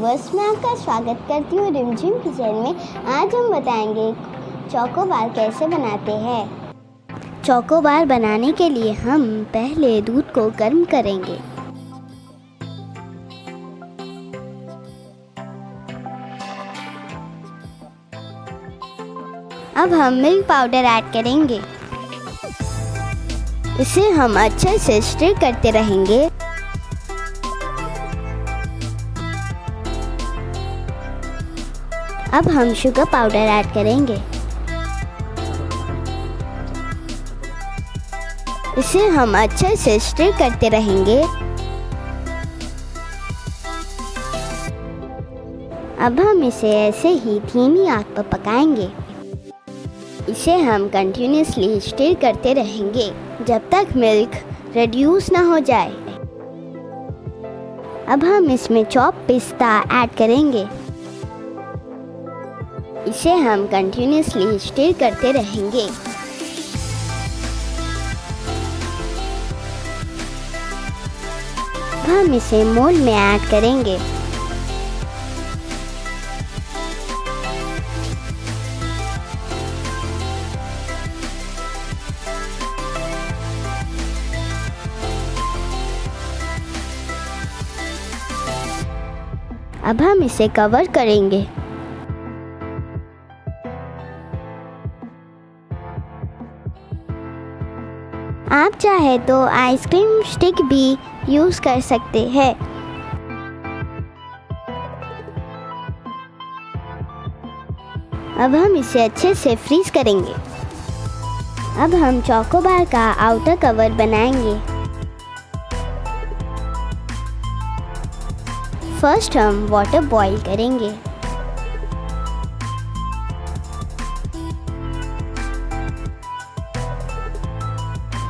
Viewers, मैं आपका स्वागत करती हूँ रिमझिम किचन में। आज हम बताएंगे चोको बार कैसे बनाते हैं। चोको बार बनाने के लिए हम पहले दूध को गर्म करेंगे। अब हम मिल्क पाउडर ऐड करेंगे। इसे हम अच्छे से स्टर करते रहेंगे। अब हम शुगर पाउडर ऐड करेंगे। इसे हम अच्छे से स्टर करते रहेंगे। अब हम इसे ऐसे ही धीमी आंच पर पकाएंगे। इसे हम कंटिन्यूसली स्टर करते रहेंगे जब तक मिल्क रिड्यूस ना हो जाए। अब हम इसमें चॉप पिस्ता ऐड करेंगे। इसे हम कंटिन्यूसली स्टर करते रहेंगे। हम इसे मोल्ड में ऐड करेंगे। अब हम इसे कवर करेंगे। आप चाहे तो आइसक्रीम स्टिक भी यूज़ कर सकते हैं। अब हम इसे अच्छे से फ्रीज करेंगे। अब हम चोको बार का आउटर कवर बनाएंगे। फर्स्ट हम वाटर बॉईल करेंगे।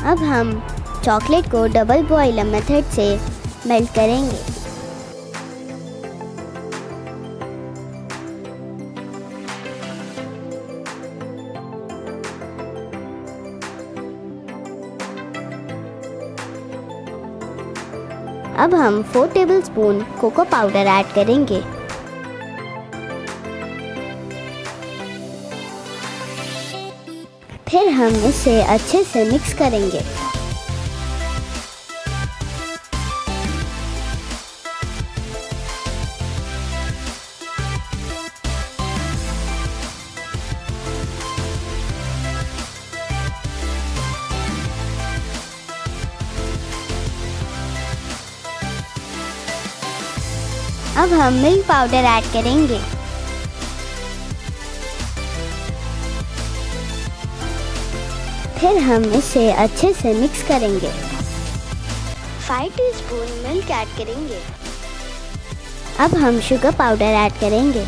अब हम चॉकलेट को डबल बॉइलर मेथड से मेल्ट करेंगे। अब हम 4 टेबलस्पून कोको पाउडर ऐड करेंगे। फिर हम इसे अच्छे से मिक्स करेंगे। अब हम मिल्क पाउडर ऐड करेंगे। फिर हम इसे अच्छे से मिक्स करेंगे। 5 टीस्पून मिल्क ऐड करेंगे। अब हम शुगर पाउडर ऐड करेंगे।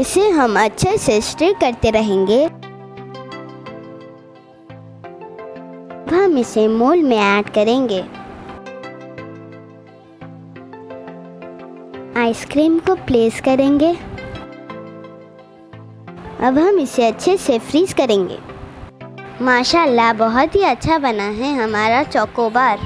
इसे हम अच्छे से स्टर करते रहेंगे। अब हम इसे मोल्ड में ऐड करेंगे। आइसक्रीम को प्लेस करेंगे। अब हम इसे अच्छे से फ्रीज करेंगे। माशाल्लाह, बहुत ही अच्छा बना है हमारा चोको बार।